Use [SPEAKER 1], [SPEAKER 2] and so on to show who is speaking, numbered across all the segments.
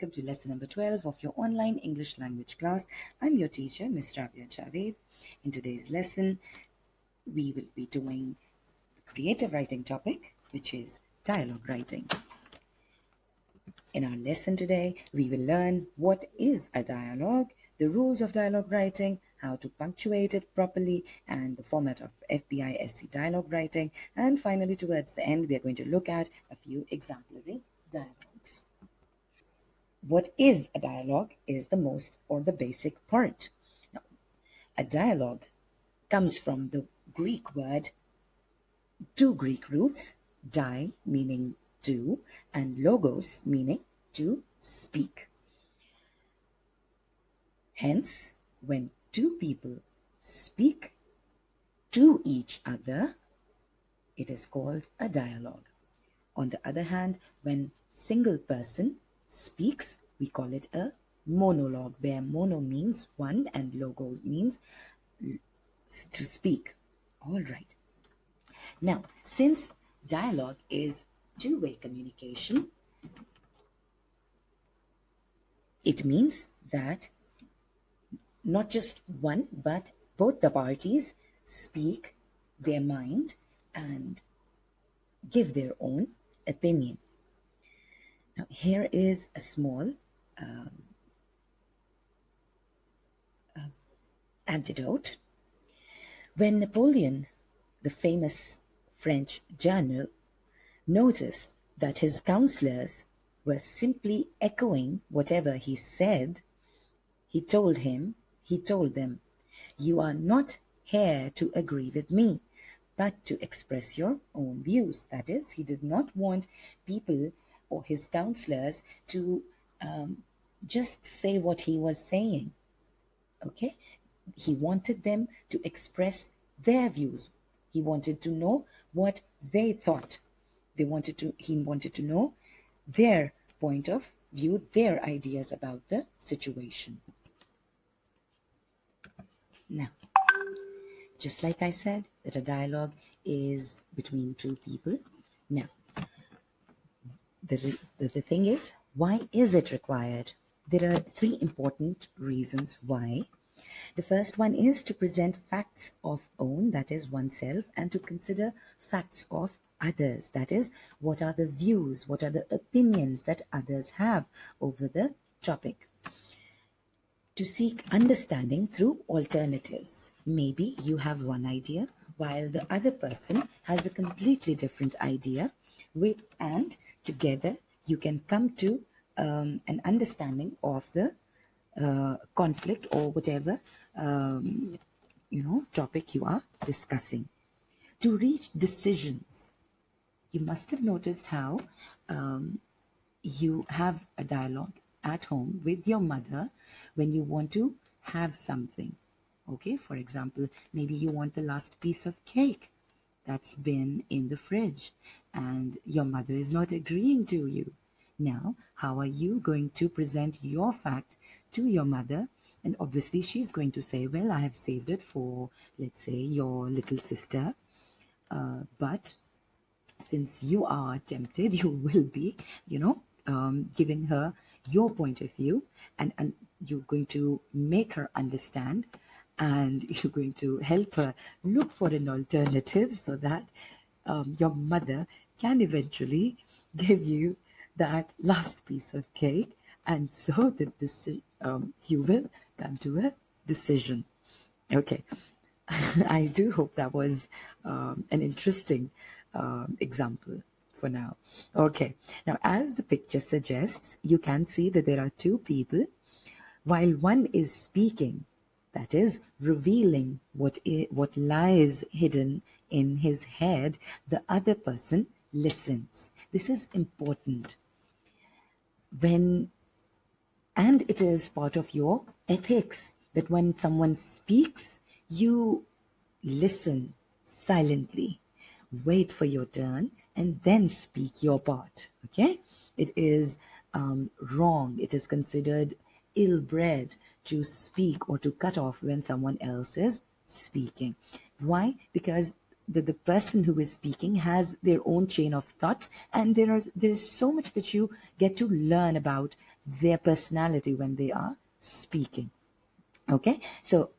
[SPEAKER 1] welcome to lesson number 12 of your online English language class. I'm your teacher, Ms. Rabia Javed. In today's lesson, we will be doing the creative writing topic, which is dialogue writing. In our lesson today, we will learn what is a dialogue, the rules of dialogue writing, how to punctuate it properly, and the format of FBISC dialogue writing. And finally, towards the end, we are going to look at a few exemplary dialogues. What is a dialogue is the most or the basic part. Now, a dialogue comes from the Greek word, two Greek roots, di meaning to and logos meaning to speak. Hence, when two people speak to each other, it is called a dialogue. On the other hand, when single person speaks, we call it a monologue, where mono means one and logo means to speak. All right. Now, since dialogue is two-way communication, it means that not just one, but both the parties speak their mind and give their own opinion. Now, here is a small anecdote. When Napoleon, the famous French general, noticed that his counselors were simply echoing whatever he said, he told them, "You are not here to agree with me, but to express your own views." That is, he did not want people or his counselors to just say what he was saying. Okay? He wanted them to express their views. He wanted to know what they thought. He wanted to know their point of view, their ideas about the situation. Now, just like I said, that a dialogue is between two people. Now, the thing is, why is it required? There are three important reasons why. The first one is to present facts of own, that is oneself, and to consider facts of others, that is, what are the views, what are the opinions that others have over the topic. To seek understanding through alternatives. Maybe you have one idea while the other person has a completely different idea, and together you can come to an understanding of the conflict or whatever topic you are discussing. To reach decisions, you must have noticed how you have a dialogue at home with your mother when you want to have something. Okay, for example, maybe you want the last piece of cake that's been in the fridge and your mother is not agreeing to you. Now, how are you going to present your fact to your mother? And obviously she's going to say, well, I have saved it for, let's say, your little sister, but since you are tempted, you will be, giving her your point of view, and you're going to make her understand, and you're going to help her look for an alternative so that your mother can eventually give you that last piece of cake, and so that you will come to a decision. Okay. I do hope that was an interesting example for now. Okay, now as the picture suggests, you can see that there are two people. While one is speaking, that is revealing what lies hidden in his head, the other person listens. This is important. And it is part of your ethics that when someone speaks, you listen silently, wait for your turn, and then speak your part. Okay? It is wrong. It is considered ill-bred to speak or to cut off when someone else is speaking. Why? Because the person who is speaking has their own chain of thoughts, and there's so much that you get to learn about their personality when they are speaking. Okay, so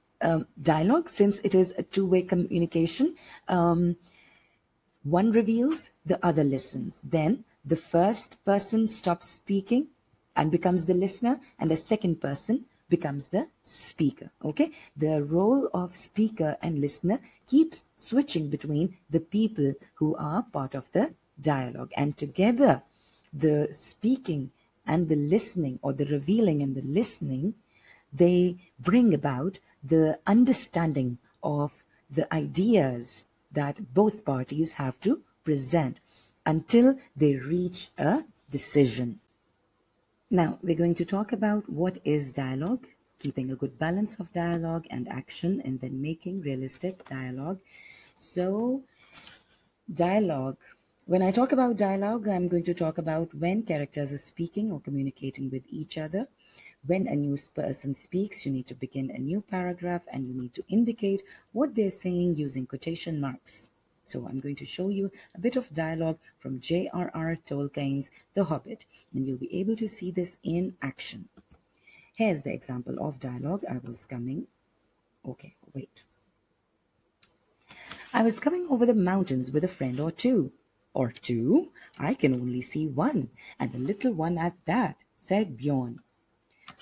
[SPEAKER 1] dialogue, since it is a two-way communication, one reveals, the other listens. Then the first person stops speaking and becomes the listener, and the second person becomes the speaker. Okay, the role of speaker and listener keeps switching between the people who are part of the dialogue, and together the speaking and the listening, or the revealing and the listening, they bring about the understanding of the ideas that both parties have to present until they reach a decision. Now, we're going to talk about what is dialogue, keeping a good balance of dialogue and action, and then making realistic dialogue. So, dialogue. When I talk about dialogue, I'm going to talk about when characters are speaking or communicating with each other. When a new person speaks, you need to begin a new paragraph and you need to indicate what they're saying using quotation marks. So I'm going to show you a bit of dialogue from J.R.R. Tolkien's The Hobbit, and you'll be able to see this in action. Here's the example of dialogue. I was coming over the mountains with a friend or two. Or two? I can only see one, and a little one at that, said Bjorn.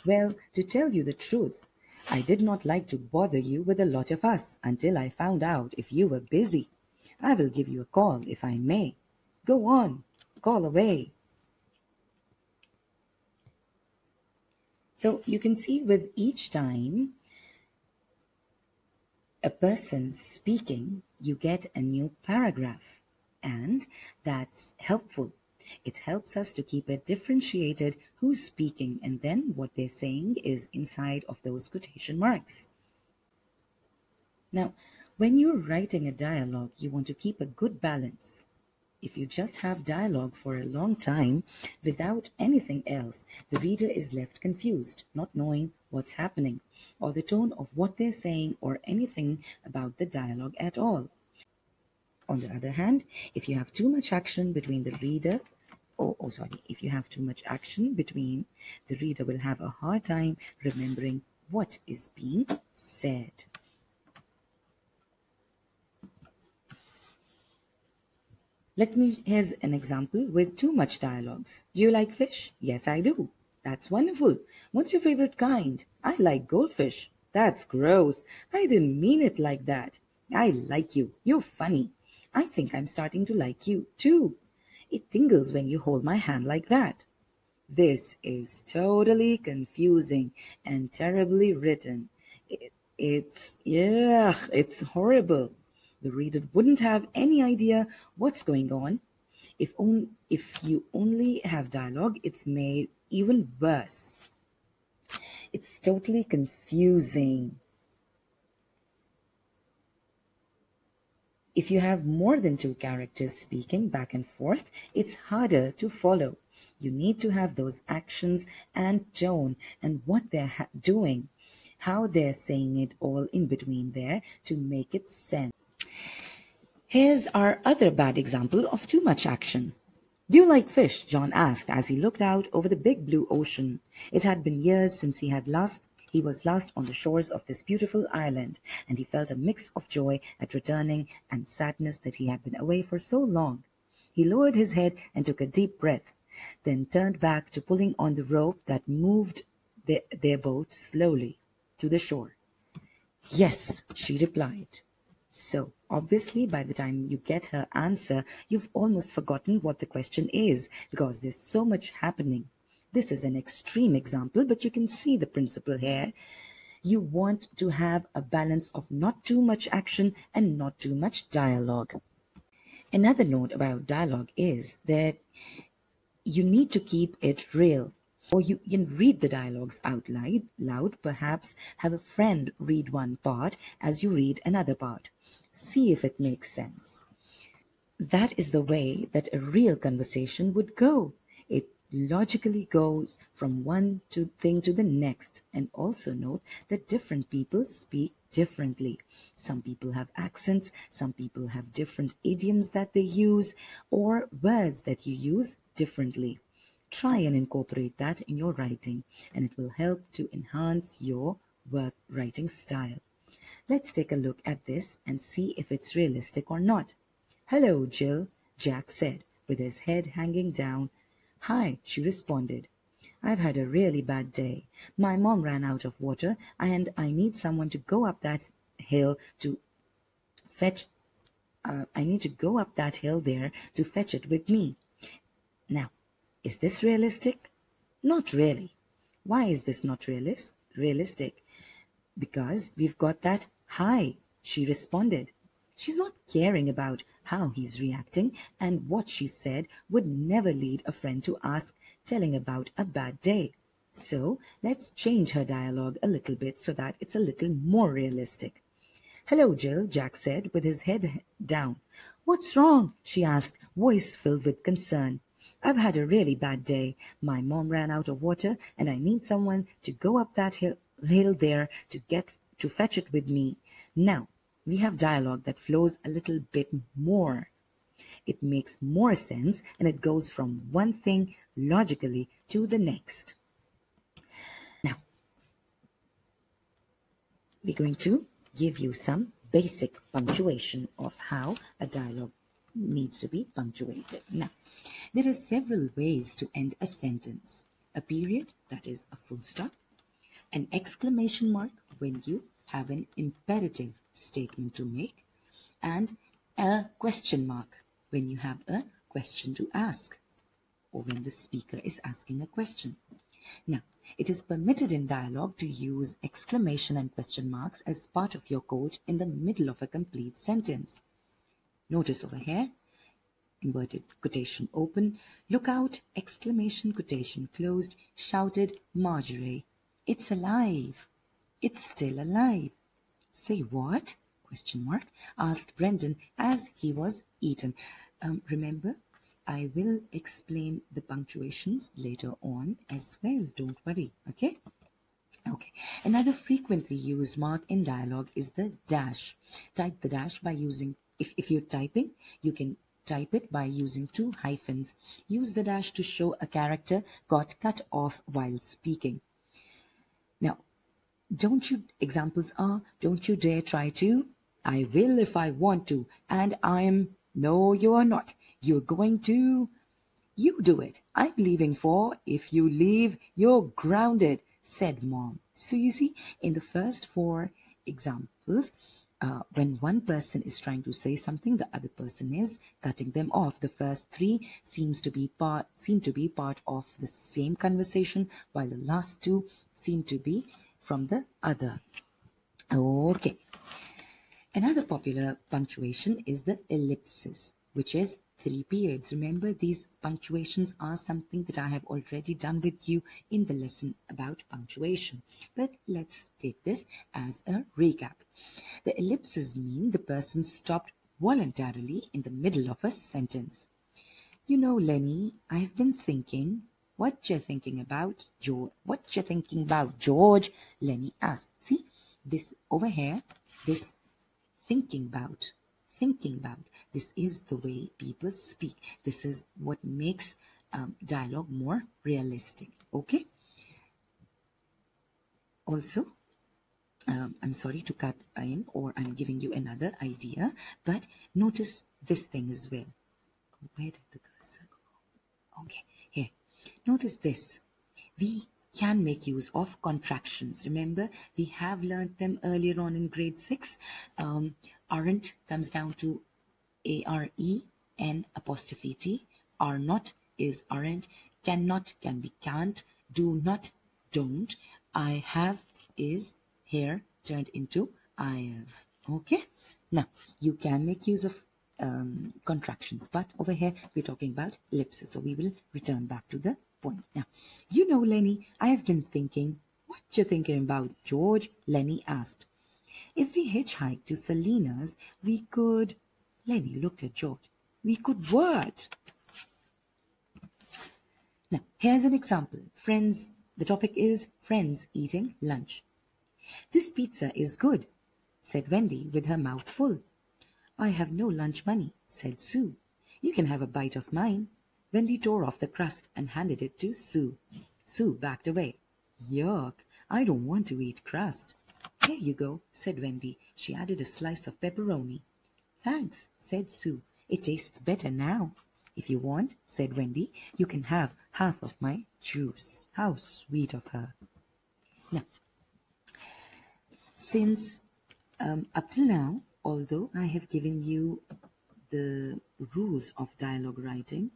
[SPEAKER 1] Well, to tell you the truth, I did not like to bother you with a lot of us until I found out if you were busy. I will give you a call if I may. Go on, call away. So you can see with each time a person speaking, you get a new paragraph, and that's helpful. It helps us to keep it differentiated who's speaking, and then what they're saying is inside of those quotation marks. Now, when you're writing a dialogue, you want to keep a good balance. If you just have dialogue for a long time without anything else, the reader is left confused, not knowing what's happening, or the tone of what they're saying, or anything about the dialogue at all. On the other hand, if you have too much action between the reader, if you have too much action between, the reader will have a hard time remembering what is being said. Here's an example with too much dialogues. Do you like fish? Yes, I do. That's wonderful. What's your favorite kind? I like goldfish. That's gross. I didn't mean it like that. I like you. You're funny. I think I'm starting to like you too. It tingles when you hold my hand like that. This is totally confusing and terribly written. It's horrible. The reader wouldn't have any idea what's going on. If you only have dialogue, it's made even worse. It's totally confusing. If you have more than two characters speaking back and forth, it's harder to follow. You need to have those actions and tone and what they're doing, how they're saying it all in between there to make it sense. Here's our other bad example of too much action. Do you like fish? John asked as he looked out over the big blue ocean. It had been years since he was last on the shores of this beautiful island, and he felt a mix of joy at returning and sadness that he had been away for so long. He lowered his head and took a deep breath, then turned back to pulling on the rope that moved their boat slowly to the shore. Yes, she replied. So, obviously, by the time you get her answer, you've almost forgotten what the question is, because there's so much happening. This is an extreme example, but you can see the principle here. You want to have a balance of not too much action and not too much dialogue. Another note about dialogue is that you need to keep it real. Or you can read the dialogues out loud, perhaps have a friend read one part as you read another part. See if it makes sense. That is the way that a real conversation would go. It logically goes from one thing to the next. And also note that different people speak differently. Some people have accents, some people have different idioms that they use, or words that you use differently. Try and incorporate that in your writing, and it will help to enhance your work writing style. Let's take a look at this and see if it's realistic or not. "Hello, Jill," Jack said, with his head hanging down. "Hi," she responded. "I've had a really bad day. My mom ran out of water, and I need someone to go up that hill to fetch. I need to go up that hill there to fetch it with me. Now, is this realistic? Not really. Why is this not realistic? Because we've got that hi, she responded. She's not caring about how he's reacting, and what she said would never lead a friend to ask telling about a bad day. So let's change her dialogue a little bit so that it's a little more realistic. "Hello, Jill," Jack said, with his head down. "What's wrong?" she asked, voice filled with concern. "I've had a really bad day. My mom ran out of water, and I need someone to go up that hill there to fetch it with me." Now, we have dialogue that flows a little bit more. It makes more sense, and it goes from one thing logically to the next. Now, we're going to give you some basic punctuation of how a dialogue needs to be punctuated. Now, there are several ways to end a sentence. A period, that is a full stop. An exclamation mark when you have an imperative statement to make. And a question mark when you have a question to ask, or when the speaker is asking a question. Now, it is permitted in dialogue to use exclamation and question marks as part of your quote in the middle of a complete sentence. Notice over here, inverted quotation open, "Look out," exclamation quotation closed, shouted Marjorie, "It's alive. It's still alive." "Say what?" question mark, asked Brendan as he was eaten. Remember, I will explain the punctuations later on as well. Don't worry, okay? Okay. Another frequently used mark in dialogue is the dash. Type the dash by using, if you're typing, you can type it by using 2 hyphens. Use the dash to show a character got cut off while speaking. Now, examples are, "Don't you dare try to," "I will if I want to," and "I'm," "No, you are not," "You're going to," "You do it," "I'm leaving for," "If you leave, you're grounded," said Mom. So you see, in the first 4 examples, when one person is trying to say something, the other person is cutting them off. The first 3 seem to be part of the same conversation, while the last 2 seem to be from the other. Okay. Another popular punctuation is the ellipsis, which is 3 periods. Remember, these punctuations are something that I have already done with you in the lesson about punctuation. But let's take this as a recap. The ellipses mean the person stopped voluntarily in the middle of a sentence. "You know, Lenny, I've been thinking." "What you thinking about, George?" "What you thinking about, George?" Lenny asked. See, this over here, this thinking about. This is the way people speak. This is what makes dialogue more realistic. Okay. Also, I'm sorry to cut in, or I'm giving you another idea, but notice this thing as well. Where did the cursor go? Okay, here. Notice this. We can make use of contractions. Remember, we have learned them earlier on in grade 6. Aren't comes down to AREN apostrophe T. Are not is aren't. Cannot can be can't. Do not don't. I have is here turned into I have. Okay. Now, you can make use of contractions, but over here we're talking about ellipses. So we will return back to the point. Now, "You know, Lenny, I have been thinking." "What you thinking about, George?" Lenny asked. "If we hitchhike to Selena's, we could." Lenny looked at George. "We could what?" Now, here's an example. Friends, the topic is friends eating lunch. "This pizza is good," said Wendy with her mouth full. "I have no lunch money," said Sue. "You can have a bite of mine." Wendy tore off the crust and handed it to Sue. Sue backed away. Yuck, I don't want to eat crust. Here you go, said Wendy. She added a slice of pepperoni. Thanks, said Sue. It tastes better now. If you want, said Wendy, you can have half of my juice. How sweet of her. Now, since up till now, although I have given you the rules of dialogue writing,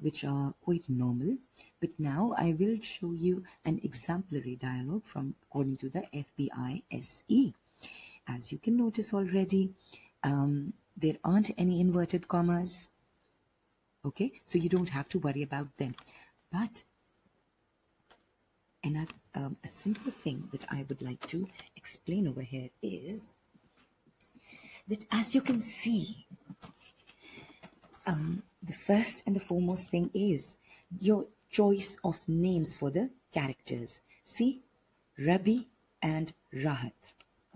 [SPEAKER 1] which are quite normal, but now I will show you an exemplary dialogue from according to the FBI SE. As you can notice already, there aren't any inverted commas. Okay, so you don't have to worry about them. But another a simple thing that I would like to explain over here is that, as you can see, the first and the foremost thing is your choice of names for the characters. See, Rabi and Rahat.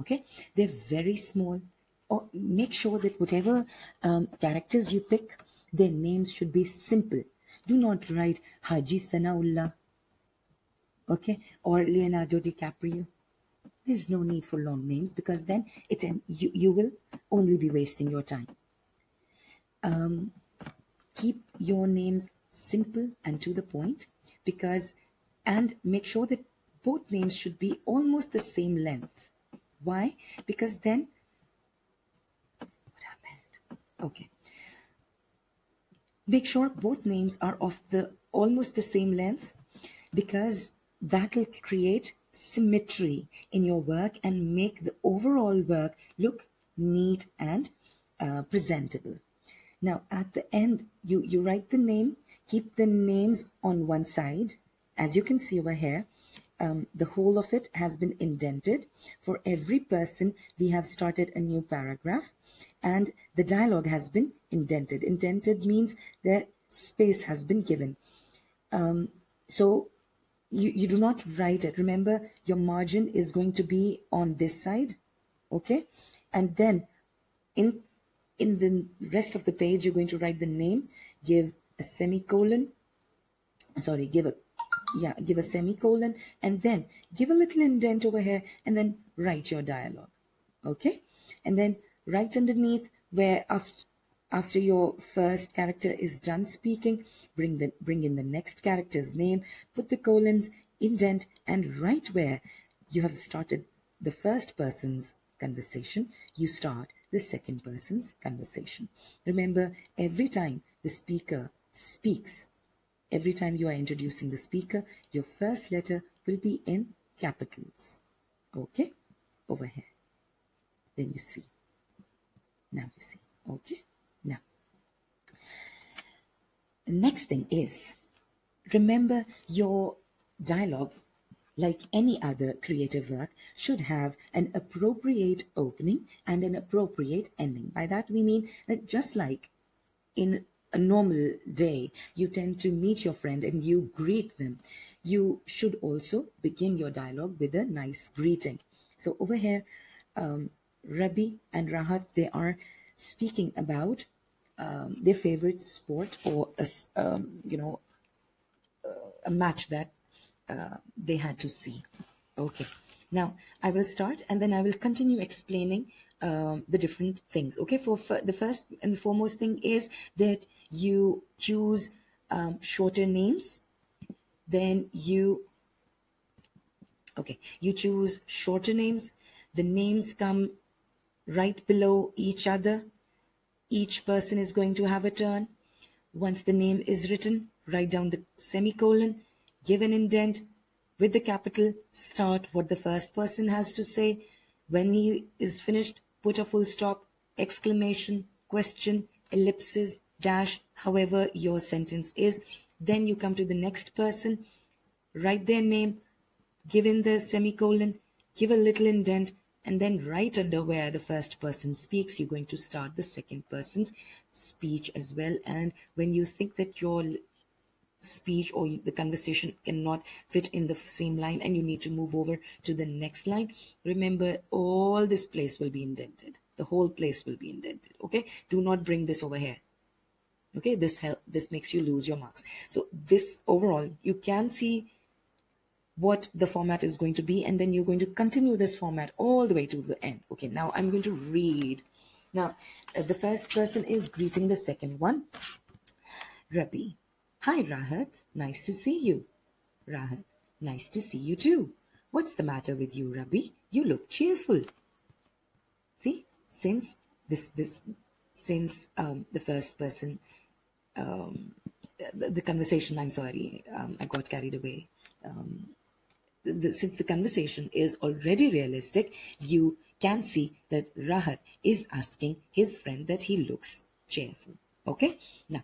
[SPEAKER 1] Okay, they're very small. Or make sure that whatever characters you pick, their names should be simple. Do not write Haji Sanaullah, okay, or Leonardo DiCaprio. There's no need for long names, because then you will only be wasting your time. Keep your names simple and to the point, and make sure that both names should be almost the same length. Why? Because then, what happened? Okay. Make sure both names are of almost the same length, because that will create symmetry in your work and make the overall work look neat and presentable. Now, at the end, you write the name, keep the names on one side. As you can see over here, the whole of it has been indented. For every person, we have started a new paragraph, and the dialogue has been indented. Indented means that space has been given. So you do not write it. Remember, your margin is going to be on this side, okay? And then in the rest of the page, you're going to write the name, give a semicolon, give a semicolon, and then give a little indent over here, and then write your dialogue, okay? And then right underneath, where after your first character is done speaking, bring in the next character's name, put the colons, indent, and right where you have started the first person's conversation, you start the second person's conversation. Remember, every time the speaker speaks, every time you are introducing the speaker, your first letter will be in capitals. Okay? Over here. Then you see. Now you see. Okay? Now, the next thing is, remember, your dialogue, like any other creative work, should have an appropriate opening and an appropriate ending. By that we mean that just like in a normal day, you tend to meet your friend and you greet them, you should also begin your dialogue with a nice greeting. So over here, Rabi and Rahat, they are speaking about their favorite sport, or a match that they had to see. Okay, now I will start and then I will continue explaining the different things. Okay, for the first and foremost thing is that you choose shorter names. Then you choose shorter names. The names come right below each other. Each person is going to have a turn. Once the name is written, write down the semicolon, give an indent with the capital, start what the first person has to say. When he is finished, put a full stop, exclamation, question, ellipsis, dash, however your sentence is. Then you come to the next person, write their name, give in the semicolon, give a little indent, and then right under where the first person speaks, you're going to start the second person's speech as well. And when you think that your speech or the conversation cannot fit in the same line and you need to move over to the next line, remember, all this place will be indented. The whole place will be indented. Okay, do not bring this over here. Okay, this makes you lose your marks. So this overall, you can see what the format is going to be, and then you're going to continue this format all the way to the end. Okay, now I'm going to read. Now, the first person is greeting the second one. Rabi. Hi, Rahat. Nice to see you. Rahat. Nice to see you too. What's the matter with you, Rabi? You look cheerful. See, since the first person, the conversation, I'm sorry, I got carried away. Since the conversation is already realistic, you can see that Rahat is asking his friend that he looks cheerful. Okay, now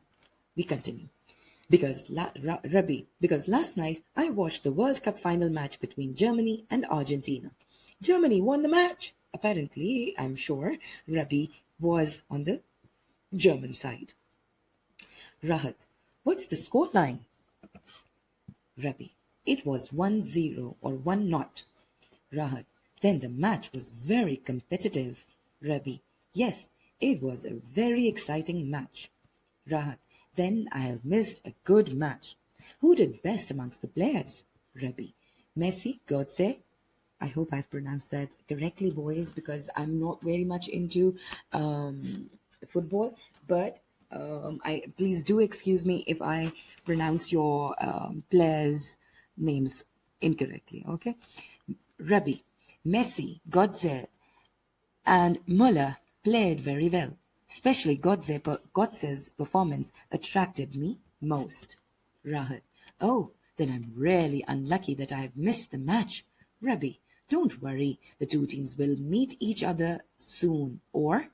[SPEAKER 1] we continue. Because Rabi, because last night I watched the World Cup final match between Germany and Argentina. Germany won the match. Apparently, I'm sure Rabi was on the German side. Rahat, what's the score line? Rabi, it was 1-0 or 1-0. Rahat, then the match was very competitive. Rabi, yes, it was a very exciting match. Rahat, then I have missed a good match. Who did best amongst the players? Rabi, Messi, Götze. I hope I've pronounced that correctly, boys, because I'm not very much into football, but please do excuse me if I pronounce your players' names incorrectly, okay? Rabi, Messi, Götze, and Muller played very well. Especially Götze's performance attracted me most. Rahat, oh, then I'm really unlucky that I have missed the match. Rabi, don't worry, the two teams will meet each other soon, or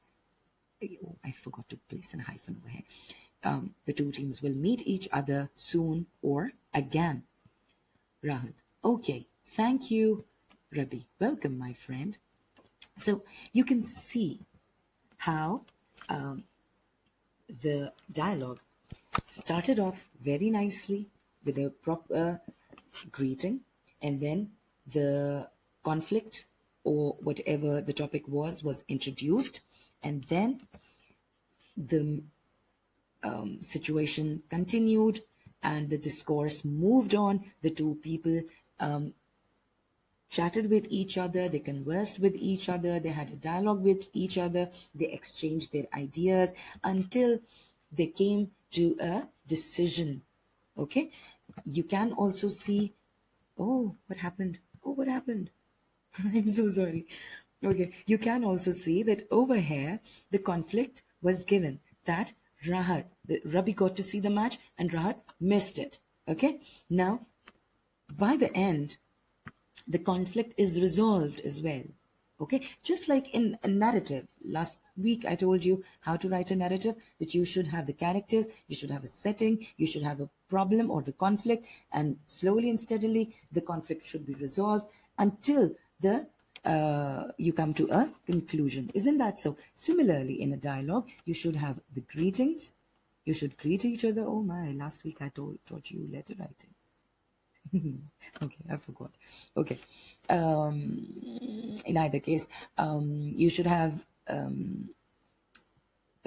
[SPEAKER 1] oh, I forgot to place a hyphen over here. The two teams will meet each other soon or again. Rahat, okay, thank you. Rabi, welcome, my friend. So you can see how the dialogue started off very nicely with a proper greeting, and then the conflict or whatever the topic was introduced, and then the situation continued and the discourse moved on. The two people chatted with each other, they conversed with each other, they had a dialogue with each other, they exchanged their ideas until they came to a decision. Okay, you can also see, oh, what happened? Oh, what happened? I'm so sorry. Okay, you can also see that over here, the conflict was given that Rabi got to see the match and Rahat missed it. Okay, now by the end, the conflict is resolved as well. Okay, just like in a narrative. Last week I told you how to write a narrative, that you should have the characters, you should have a setting, you should have a problem or the conflict, and slowly and steadily the conflict should be resolved until the you come to a conclusion. Isn't that so? Similarly, in a dialogue, you should have the greetings. You should greet each other. Oh my, last week I taught you letter writing. Okay, I forgot. Okay. In either case, you should have a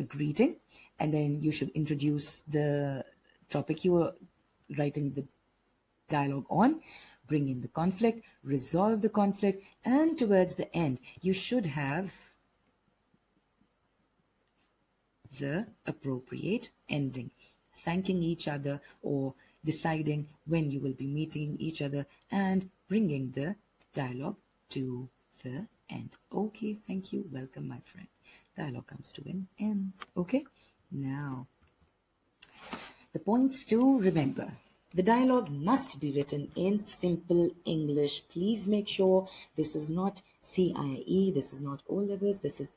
[SPEAKER 1] greeting, and then you should introduce the topic you are writing the dialogue on, bring in the conflict, resolve the conflict, and towards the end, you should have the appropriate ending, thanking each other or deciding when you will be meeting each other and bringing the dialogue to the end. Okay, thank you. Welcome, my friend. Dialogue comes to an end. Okay, now the points to remember. The dialogue must be written in simple English. Please make sure this is not CIE, this is not O levels, this is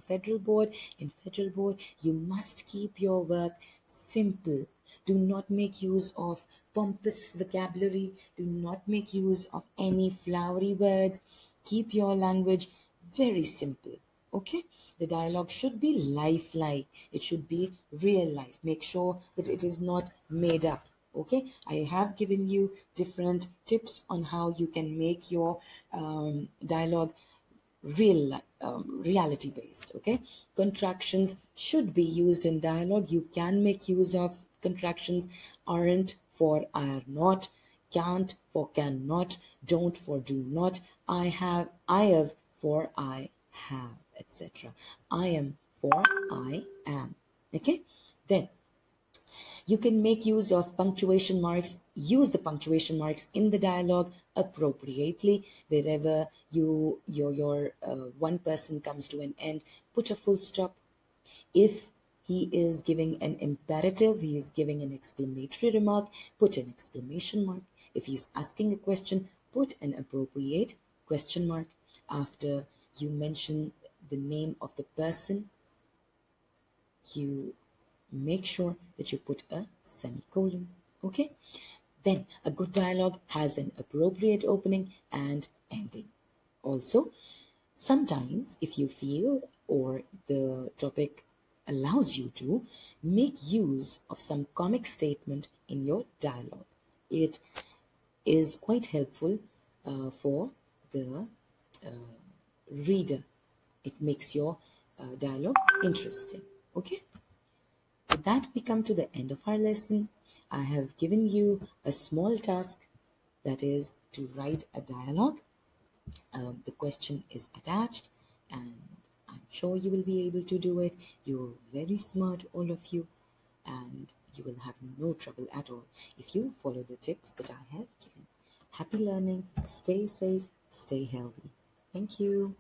[SPEAKER 1] Federal Board. In Federal Board, you must keep your work simple. Do not make use of pompous vocabulary. Do not make use of any flowery words. Keep your language very simple. Okay? The dialogue should be lifelike. It should be real life. Make sure that it is not made up. Okay? I have given you different tips on how you can make your dialogue reality based. Okay, contractions should be used in dialogue. You can make use of contractions. Aren't for are not, can't for cannot, don't for do not, I have for I have, etc. I am for I am. Okay, then you can make use of punctuation marks, use the punctuation marks in the dialogue appropriately. Wherever your one person comes to an end, put a full stop. If he is giving an imperative, he is giving an exclamatory remark, put an exclamation mark. If he's asking a question, put an appropriate question mark. After you mention the name of the person, you make sure that you put a semicolon. Okay, then a good dialogue has an appropriate opening and ending. Also, sometimes if you feel or the topic allows you to, make use of some comic statement in your dialogue. It is quite helpful for the reader. It makes your dialogue interesting. Okay, with that, we come to the end of our lesson. I have given you a small task, that is to write a dialogue. The question is attached, and I'm sure you will be able to do it. You're very smart, all of you, and you will have no trouble at all if you follow the tips that I have given. Happy learning, stay safe, stay healthy. Thank you.